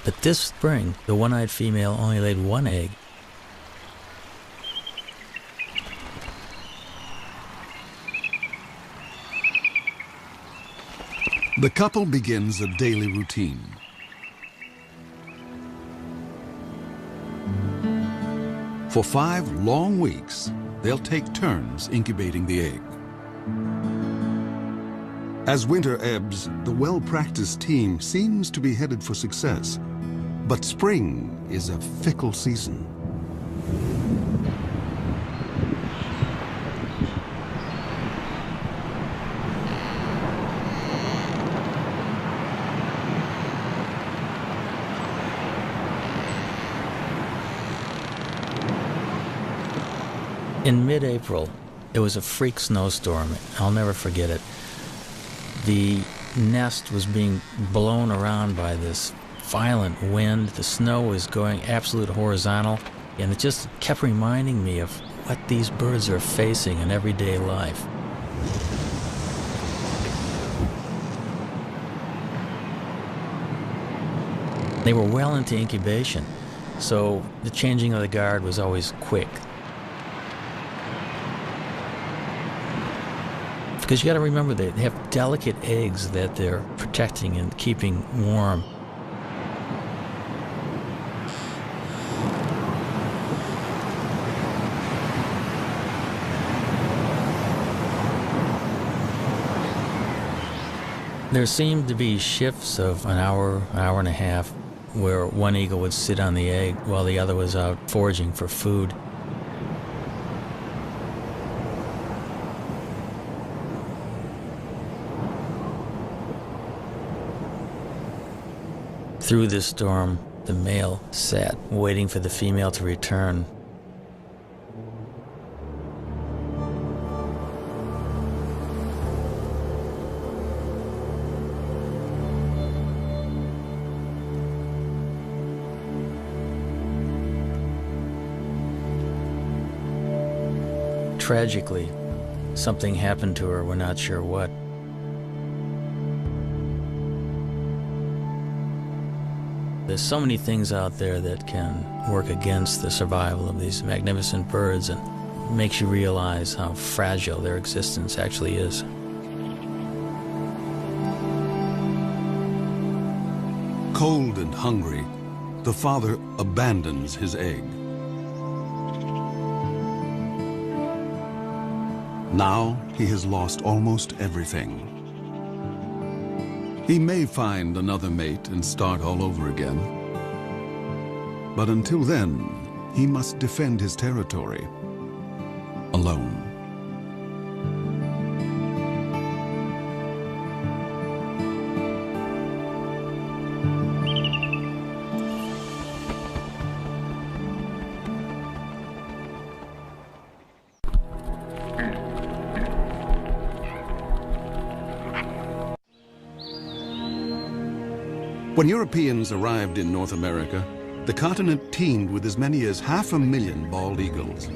But this spring, the one-eyed female only laid one egg. The couple begins a daily routine. For 5 long weeks, they'll take turns incubating the egg. As winter ebbs, the well-practiced team seems to be headed for success. But spring is a fickle season. In mid-April, it was a freak snowstorm. I'll never forget it. The nest was being blown around by this violent wind. The snow was going absolute horizontal, and it just kept reminding me of what these birds are facing in everyday life. They were well into incubation, so the changing of the guard was always quick. Because you got to remember, they have delicate eggs that they're protecting and keeping warm. There seemed to be shifts of an hour and a half, where one eagle would sit on the egg while the other was out foraging for food. Through this storm, the male sat, waiting for the female to return. Tragically, something happened to her, we're not sure what. There's so many things out there that can work against the survival of these magnificent birds, and makes you realize how fragile their existence actually is. Cold and hungry, the father abandons his egg. Now he has lost almost everything. He may find another mate and start all over again. But until then, he must defend his territory alone. When Europeans arrived in North America, the continent teemed with as many as 500,000 bald eagles.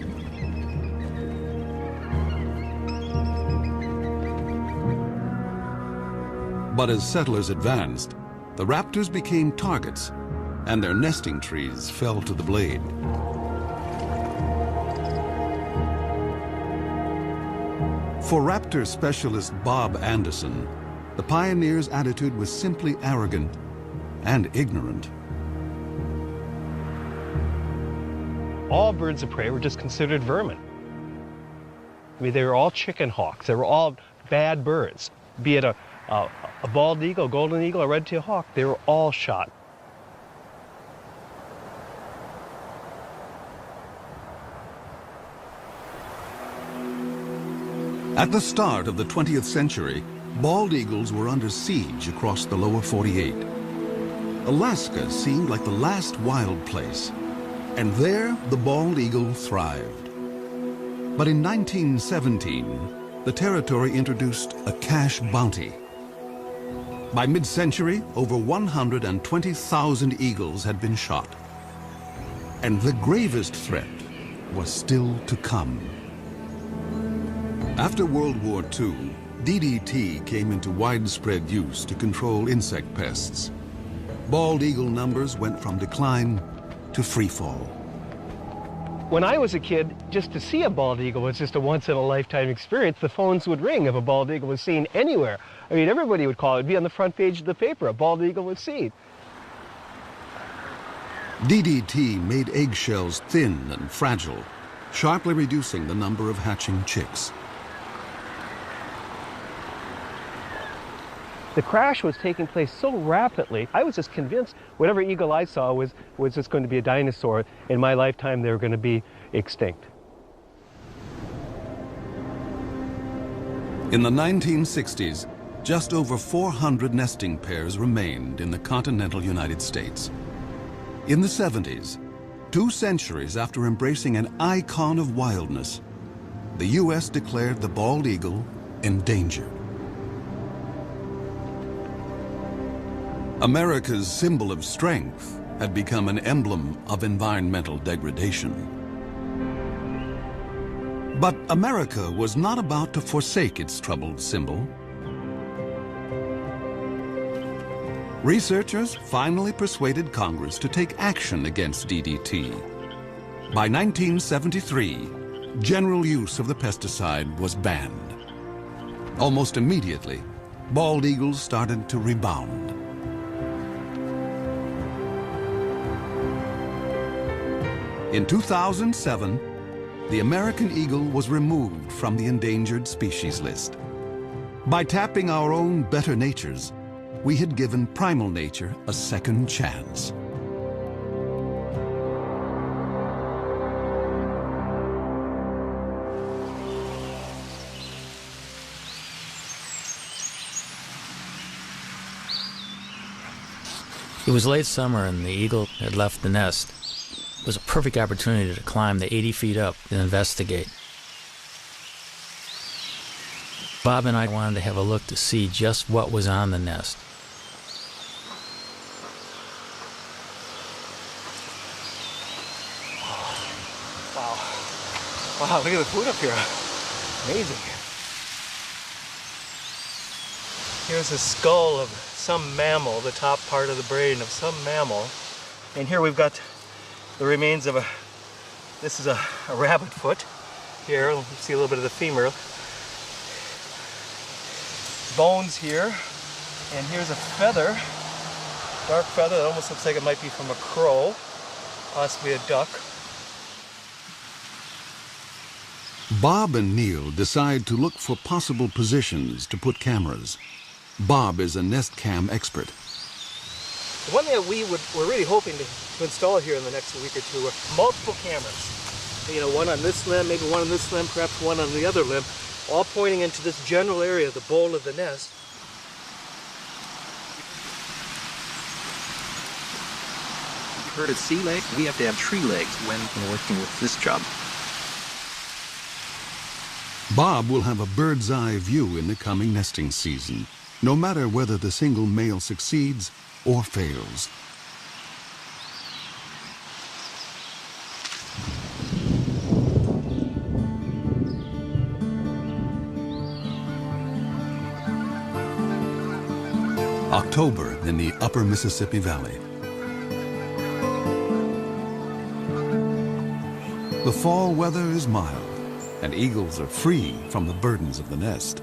But as settlers advanced, the raptors became targets, and their nesting trees fell to the blade. For raptor specialist Bob Anderson, the pioneers' attitude was simply arrogant and ignorant. All birds of prey were just considered vermin. I mean, they were all chicken hawks. They were all bad birds. Be it a bald eagle, golden eagle, a red-tailed hawk, they were all shot. At the start of the 20th century, bald eagles were under siege across the lower 48. Alaska seemed like the last wild place, and there the bald eagle thrived. But in 1917, the territory introduced a cash bounty. By mid-century, over 120,000 eagles had been shot. And the gravest threat was still to come. After World War II, DDT came into widespread use to control insect pests. bald eagle numbers went from decline to free fall. When I was a kid, just to see a bald eagle was just a once-in-a-lifetime experience. The phones would ring if a bald eagle was seen anywhere. I mean, everybody would call it. It'd be on the front page of the paper. A bald eagle was seen. DDT made eggshells thin and fragile, sharply reducing the number of hatching chicks. The crash was taking place so rapidly, I was just convinced whatever eagle I saw was just going to be a dinosaur. In my lifetime, they were going to be extinct. In the 1960s, just over 400 nesting pairs remained in the continental United States. In the 70s, 2 centuries after embracing an icon of wildness, the U.S. declared the bald eagle endangered. America's symbol of strength had become an emblem of environmental degradation. But America was not about to forsake its troubled symbol. Researchers finally persuaded Congress to take action against DDT. By 1973, general use of the pesticide was banned. Almost immediately, bald eagles started to rebound. In 2007, the American eagle was removed from the endangered species list. By tapping our own better natures, we had given primal nature a second chance. It was late summer and the eagle had left the nest. It was a perfect opportunity to climb the 80 feet up and investigate. Bob and I wanted to have a look to see just what was on the nest. Wow, look at the food up here. Amazing. Here's a skull of some mammal, the top part of the brain of some mammal. And here we've got the remains of this is a rabbit foot. Here, you see a little bit of the femur. Bones here. And here's a feather, dark feather that almost looks like it might be from a crow, possibly a duck. Bob and Neil decide to look for possible positions to put cameras. Bob is a nest cam expert. The one that we're really hoping to install here in the next week or two are multiple cameras. You know, one on this limb, maybe one on this limb, perhaps one on the other limb, all pointing into this general area, the bowl of the nest. You've heard of sea legs? We have to have tree legs when working with this job. Bob will have a bird's eye view in the coming nesting season, no matter whether the single male succeeds or fails. October in the upper Mississippi Valley. The fall weather is mild, and eagles are free from the burdens of the nest.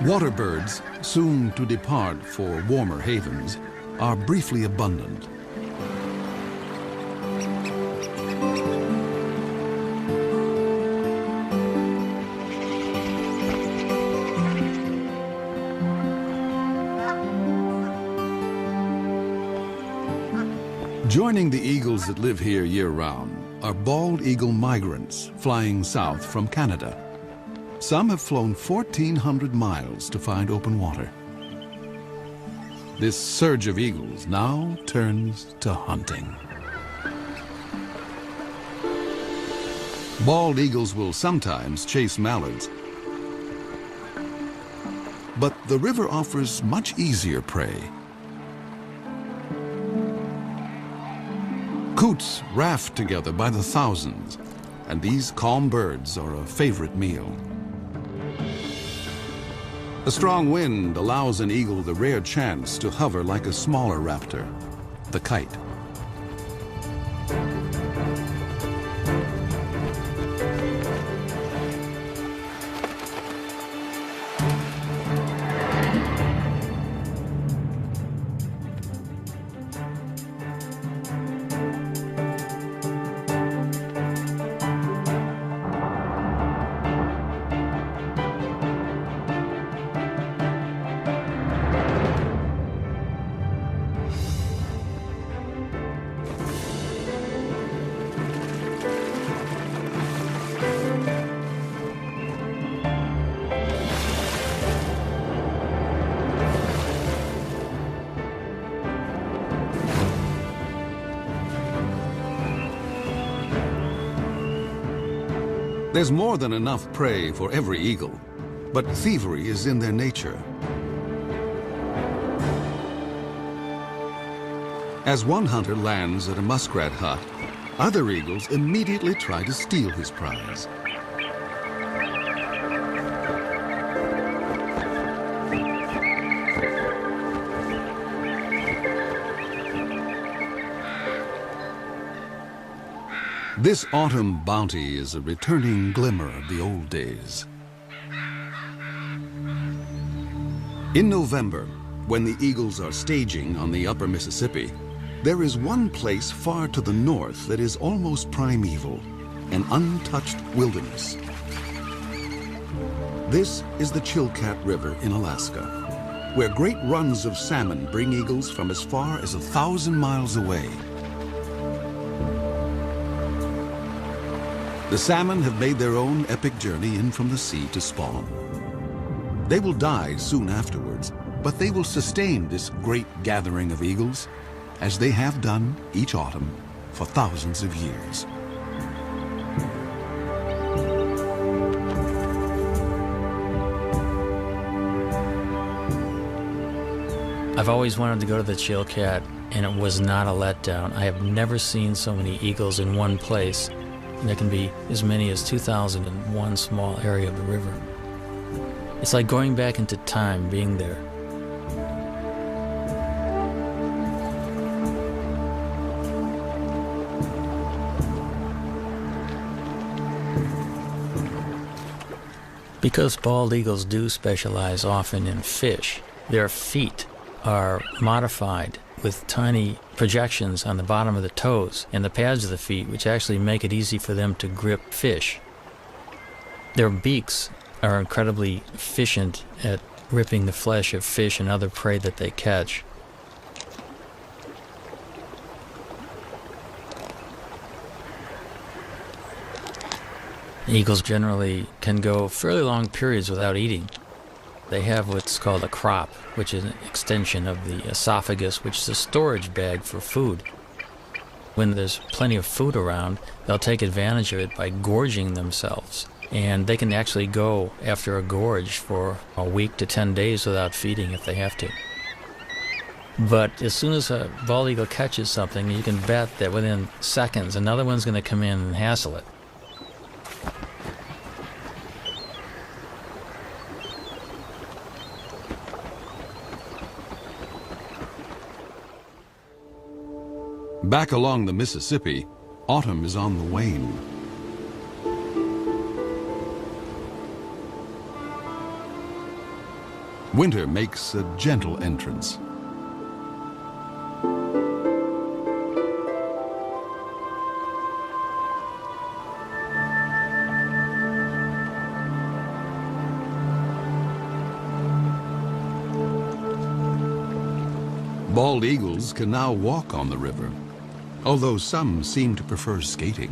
Water birds, soon to depart for warmer havens, are briefly abundant. Joining the eagles that live here year-round are bald eagle migrants flying south from Canada. Some have flown 1,400 miles to find open water. This surge of eagles now turns to hunting. Bald eagles will sometimes chase mallards, but the river offers much easier prey. Coots raft together by the thousands, and these calm birds are a favorite meal. A strong wind allows an eagle the rare chance to hover like a smaller raptor, the kite. There's more than enough prey for every eagle, but thievery is in their nature. As one hunter lands at a muskrat hut, other eagles immediately try to steal his prize. This autumn bounty is a returning glimmer of the old days. In November, when the eagles are staging on the upper Mississippi, there is one place far to the north that is almost primeval, an untouched wilderness. This is the Chilkat River in Alaska, where great runs of salmon bring eagles from as far as 1,000 miles away. The salmon have made their own epic journey in from the sea to spawn. They will die soon afterwards, but they will sustain this great gathering of eagles, as they have done each autumn for thousands of years. I've always wanted to go to the Chilkat, and it was not a letdown. I have never seen so many eagles in one place. And there can be as many as 2,000 in one small area of the river. It's like going back into time being there. Because bald eagles do specialize often in fish, their feet are modified with tiny projections on the bottom of the toes and the pads of the feet, which actually make it easy for them to grip fish. Their beaks are incredibly efficient at ripping the flesh of fish and other prey that they catch. Eagles generally can go fairly long periods without eating. They have what's called a crop, which is an extension of the esophagus, which is a storage bag for food. When there's plenty of food around, they'll take advantage of it by gorging themselves. And they can actually go after a gorge for a week to 10 days without feeding if they have to. But as soon as a bald eagle catches something, you can bet that within seconds, another one's going to come in and hassle it. Back along the Mississippi, autumn is on the wane. Winter makes a gentle entrance. Bald eagles can now walk on the river, although some seem to prefer skating.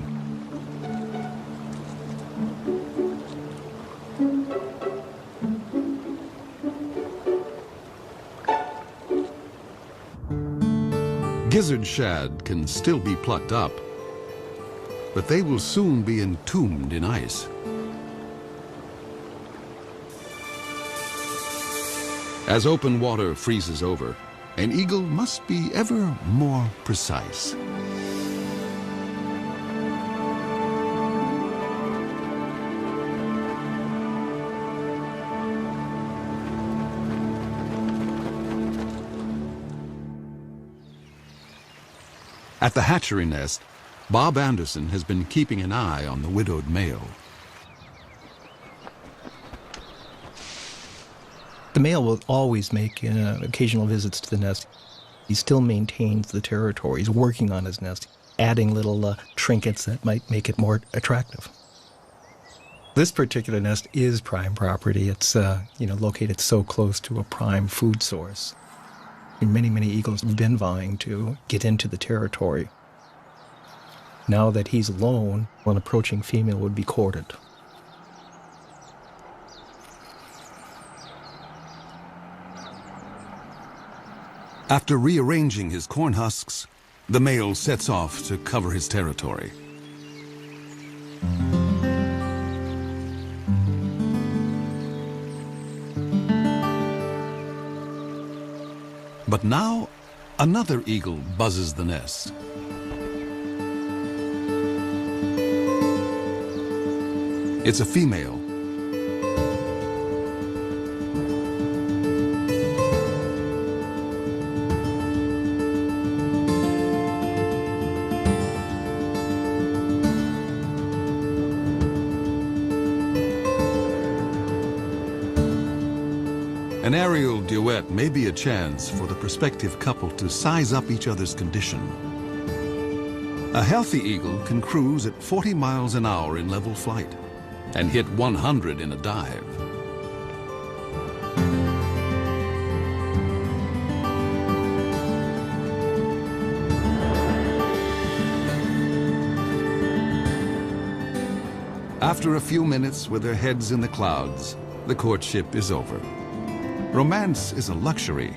Gizzard shad can still be plucked up, but they will soon be entombed in ice. As open water freezes over, an eagle must be ever more precise. At the hatchery nest, Bob Anderson has been keeping an eye on the widowed male. The male will always make occasional visits to the nest. He still maintains the territory. He's working on his nest, adding little trinkets that might make it more attractive. This particular nest is prime property. It's located so close to a prime food source. And many eagles have been vying to get into the territory. Now that he's alone, an approaching female would be courted. After rearranging his corn husks, the male sets off to cover his territory. But now, another eagle buzzes the nest. It's a female. An aerial duet may be a chance for the prospective couple to size up each other's condition. A healthy eagle can cruise at 40 miles an hour in level flight and hit 100 in a dive. After a few minutes with their heads in the clouds, the courtship is over. Romance is a luxury.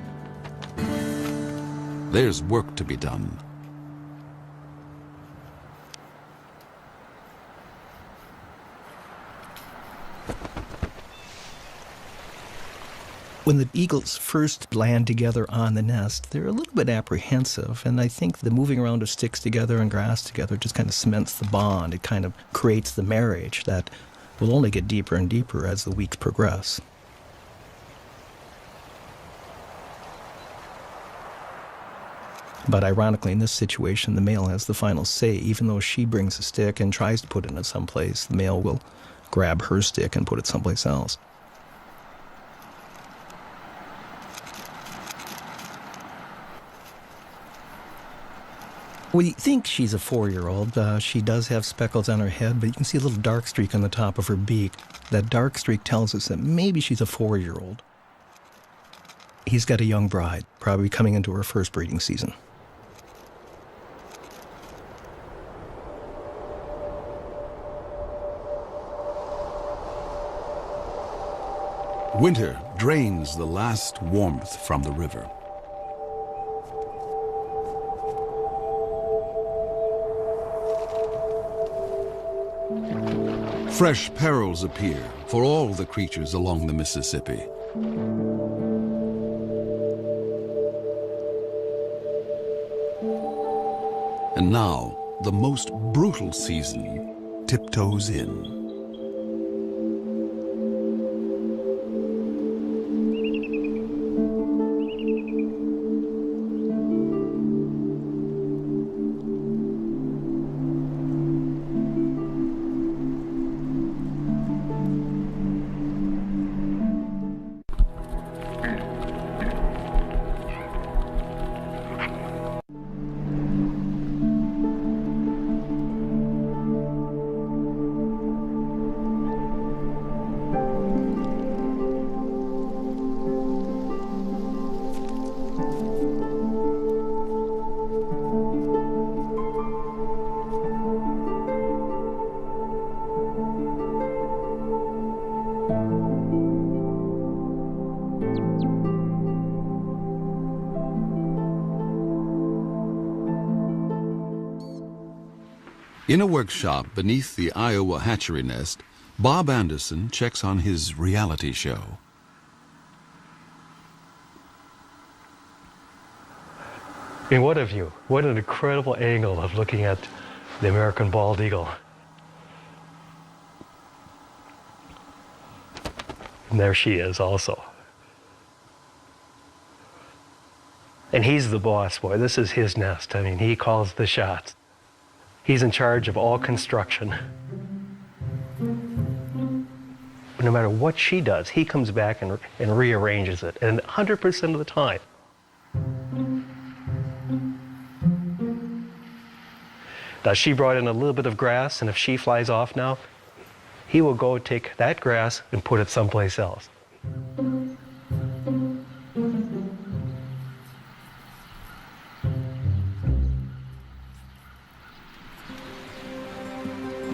There's work to be done. When the eagles first land together on the nest, they're a little bit apprehensive, and I think the moving around of sticks together and grass together just kind of cements the bond. It kind of creates the marriage that will only get deeper and deeper as the weeks progress. But ironically, in this situation, the male has the final say. Even though she brings a stick and tries to put it in someplace, the male will grab her stick and put it someplace else. We think she's a 4-year-old. She does have speckles on her head, but you can see a little dark streak on the top of her beak. That dark streak tells us that maybe she's a 4-year-old. He's got a young bride, probably coming into her first breeding season. Winter drains the last warmth from the river. Fresh perils appear for all the creatures along the Mississippi. And now, the most brutal season tiptoes in. In a workshop beneath the Iowa hatchery nest, Bob Anderson checks on his reality show. I mean, what a view. What an incredible angle of looking at the American bald eagle. And there she is also. And he's the boss, boy. This is his nest. I mean, he calls the shots. He's in charge of all construction. No matter what she does, he comes back and rearranges it, and 100% of the time. Now, she brought in a little bit of grass, and if she flies off now, he will go take that grass and put it someplace else.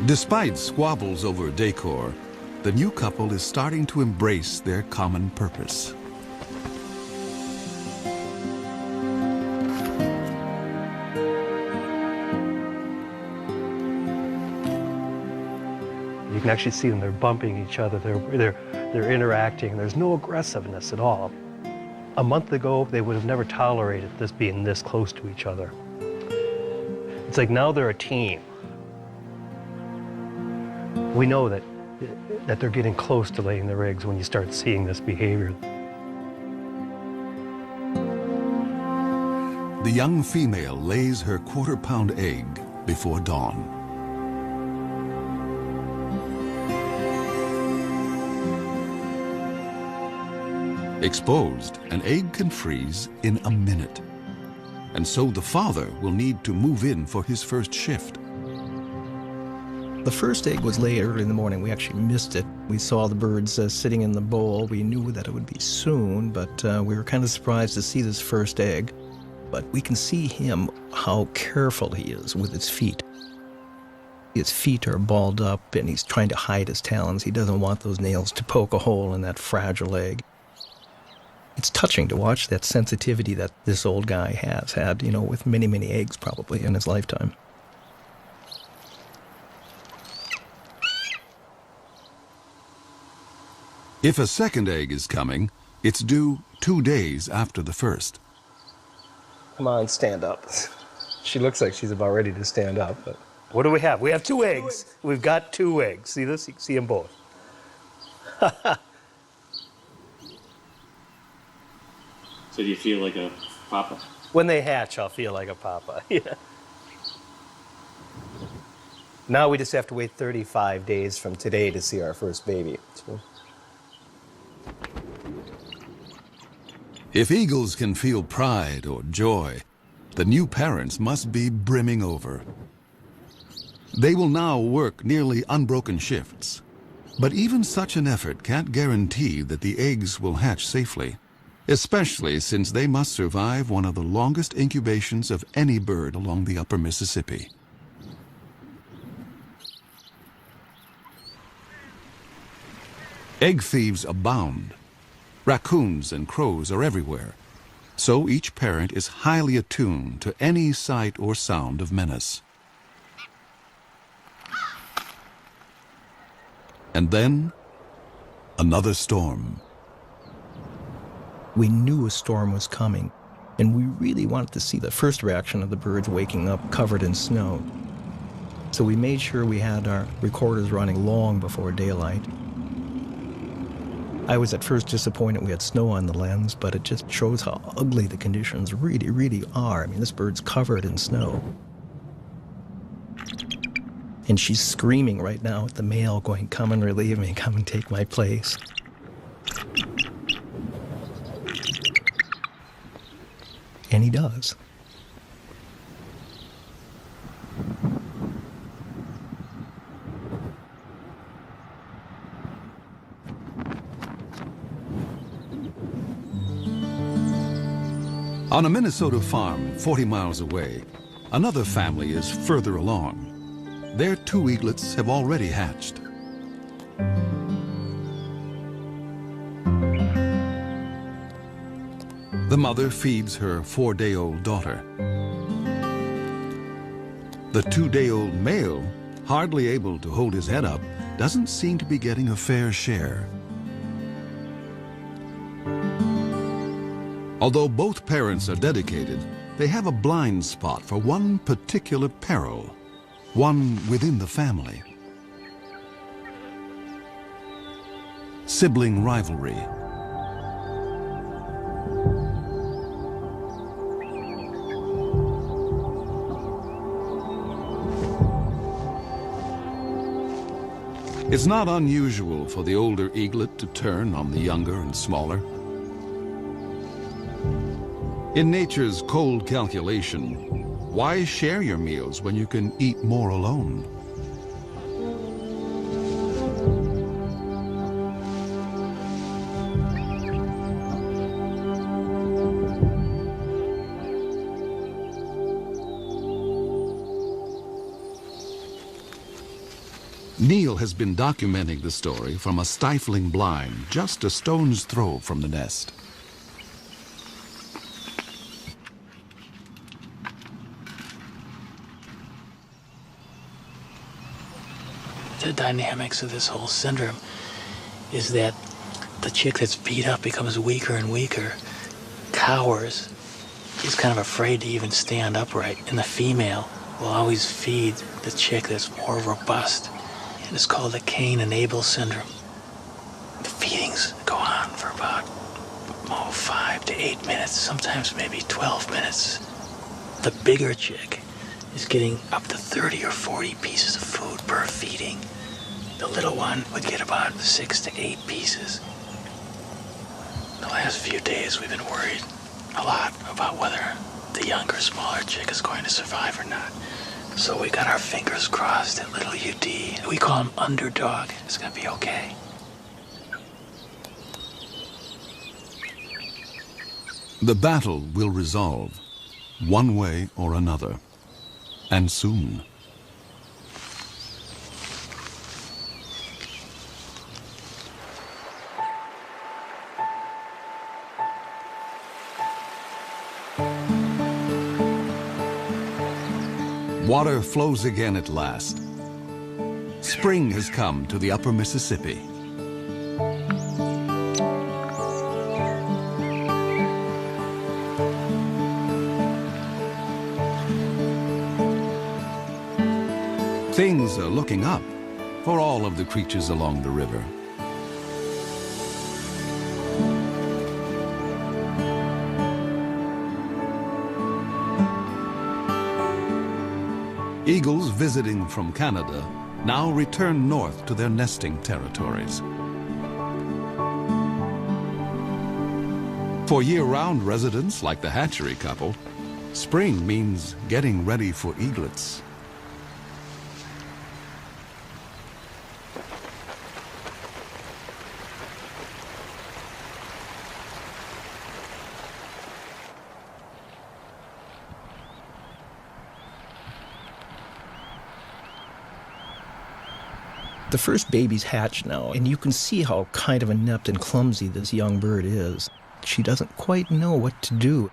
Despite squabbles over decor, the new couple is starting to embrace their common purpose. You can actually see them, they're bumping each other, they're interacting, there's no aggressiveness at all. A month ago, they would have never tolerated this being this close to each other. It's like now they're a team. We know that they're getting close to laying their eggs when you start seeing this behavior. The young female lays her quarter-pound egg before dawn. Exposed, an egg can freeze in a minute. And so the father will need to move in for his first shift. The first egg was laid early in the morning. We actually missed it. We saw the birds sitting in the bowl. We knew that it would be soon, but we were kind of surprised to see this first egg. But we can see him, how careful he is with his feet. His feet are balled up, and he's trying to hide his talons. He doesn't want those nails to poke a hole in that fragile egg. It's touching to watch that sensitivity that this old guy has had, you know, with many, many eggs probably in his lifetime. If a second egg is coming, it's due 2 days after the first. Come on, stand up. She looks like she's about ready to stand up. But What do we have? We have 2 eggs. We've got 2 eggs. See this? You can see them both. So do you feel like a papa? When they hatch, I'll feel like a papa. Yeah. now we just have to wait 35 days from today to see our first baby. So. If eagles can feel pride or joy, the new parents must be brimming over. They will now work nearly unbroken shifts. But even such an effort can't guarantee that the eggs will hatch safely, especially since they must survive one of the longest incubations of any bird along the upper Mississippi. Egg thieves abound. Raccoons and crows are everywhere, so each parent is highly attuned to any sight or sound of menace. And then, another storm. We knew a storm was coming, and we really wanted to see the first reaction of the birds waking up covered in snow. So we made sure we had our recorders running long before daylight. I was at first disappointed we had snow on the lens, but it just shows how ugly the conditions really, really are. I mean, this bird's covered in snow. And she's screaming right now at the male, going, "Come and relieve me, come and take my place." And he does. On a Minnesota farm 40 miles away, another family is further along. Their 2 eaglets have already hatched. The mother feeds her 4-day-old daughter. The 2-day-old male, hardly able to hold his head up, doesn't seem to be getting a fair share. Although both parents are dedicated, they have a blind spot for one particular peril, one within the family. Sibling rivalry. It's not unusual for the older eaglet to turn on the younger and smaller. In nature's cold calculation, why share your meals when you can eat more alone? Neil has been documenting the story from a stifling blind just a stone's throw from the nest. The dynamics of this whole syndrome is that the chick that's beat up becomes weaker and weaker, cowers, is kind of afraid to even stand upright, and the female will always feed the chick that's more robust. And it's called the Cain and Abel syndrome. The feedings go on for about 5 to 8 minutes, sometimes maybe 12 minutes. The bigger chick is getting up to 30 or 40 pieces of food per feeding. The little one would get about 6 to 8 pieces. The last few days we've been worried a lot about whether the younger, smaller chick is going to survive or not. So we got our fingers crossed that little UD, we call him Underdog, is gonna be okay. The battle will resolve, one way or another, and soon. Water flows again at last. Spring has come to the upper Mississippi. Things are looking up for all of the creatures along the river. Eagles visiting from Canada now return north to their nesting territories. For year-round residents like the hatchery couple, spring means getting ready for eaglets. The first baby's hatched now, and you can see how kind of inept and clumsy this young bird is. She doesn't quite know what to do.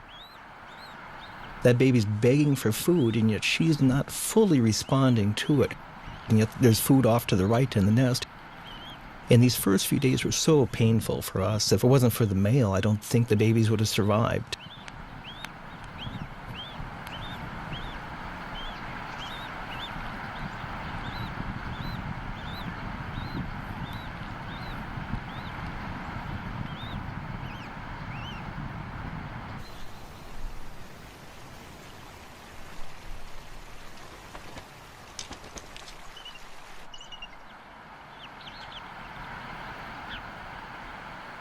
That baby's begging for food, and yet she's not fully responding to it. And yet there's food off to the right in the nest. And these first few days were so painful for us. If it wasn't for the male, I don't think the babies would have survived.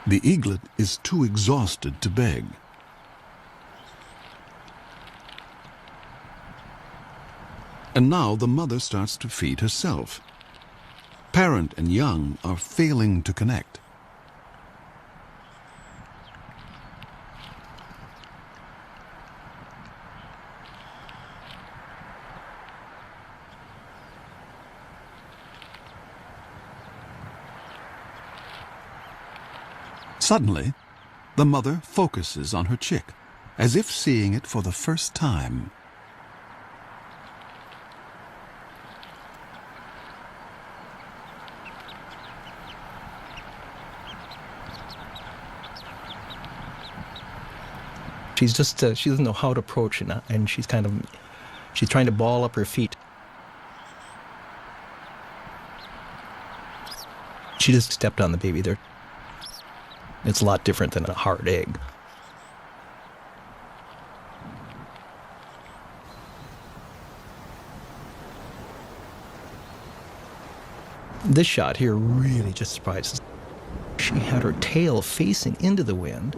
The eaglet is too exhausted to beg. And now the mother starts to feed herself. Parent and young are failing to connect. Suddenly, the mother focuses on her chick, as if seeing it for the first time. She's just, she doesn't know how to approach it, and she's trying to ball up her feet. She just stepped on the baby there. It's a lot different than a hard egg. This shot here really just surprises. She had her tail facing into the wind.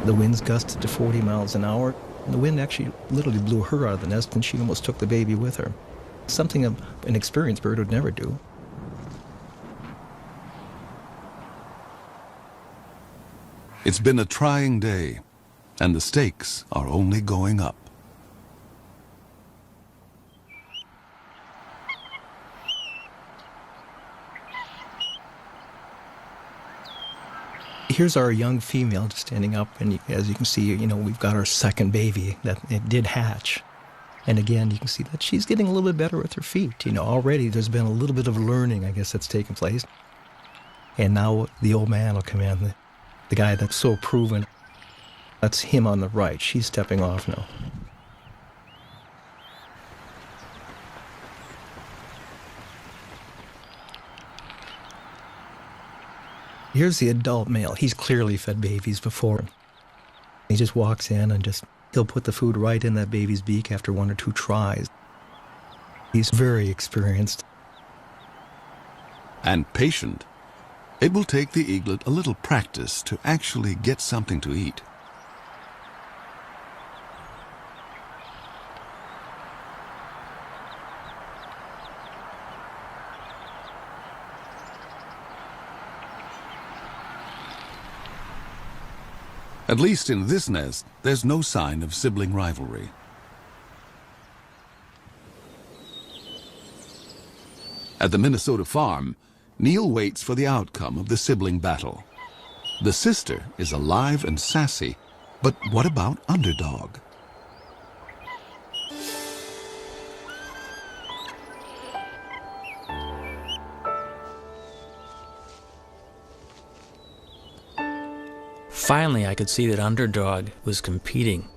The winds gusted to 40 miles an hour. The wind actually literally blew her out of the nest, and she almost took the baby with her. Something an experienced bird would never do. It's been a trying day, and the stakes are only going up. Here's our young female just standing up, and as you can see, we've got our second baby that it did hatch. And again, you can see that she's getting a little bit better with her feet. Already there's been a little bit of learning, I guess, that's taken place. And now the old man will come in, the guy that's so proven. That's him on the right. She's stepping off now. Here's the adult male. He's clearly fed babies before. He just walks in and he'll put the food right in that baby's beak after one or two tries. He's very experienced. And patient. It will take the eaglet a little practice to actually get something to eat. At least in this nest, there's no sign of sibling rivalry. At the Minnesota farm, Neil waits for the outcome of the sibling battle. The sister is alive and sassy, but what about Underdog? Finally, I could see that Underdog was competing.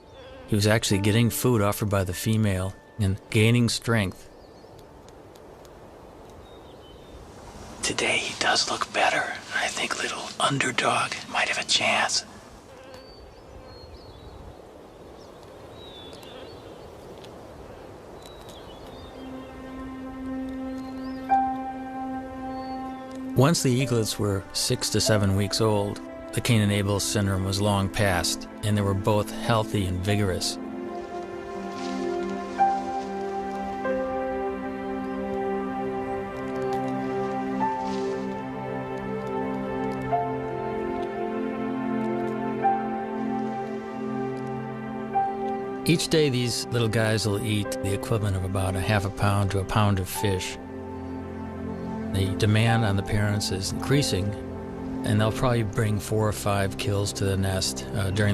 He was actually getting food offered by the female and gaining strength. Today he does look better. I think little Underdog might have a chance. Once the eaglets were 6 to 7 weeks old, the Cain and Abel syndrome was long past, and they were both healthy and vigorous. Each day these little guys will eat the equivalent of about a half a pound to a pound of fish. The demand on the parents is increasing, and they'll probably bring 4 or 5 kills to the nest during the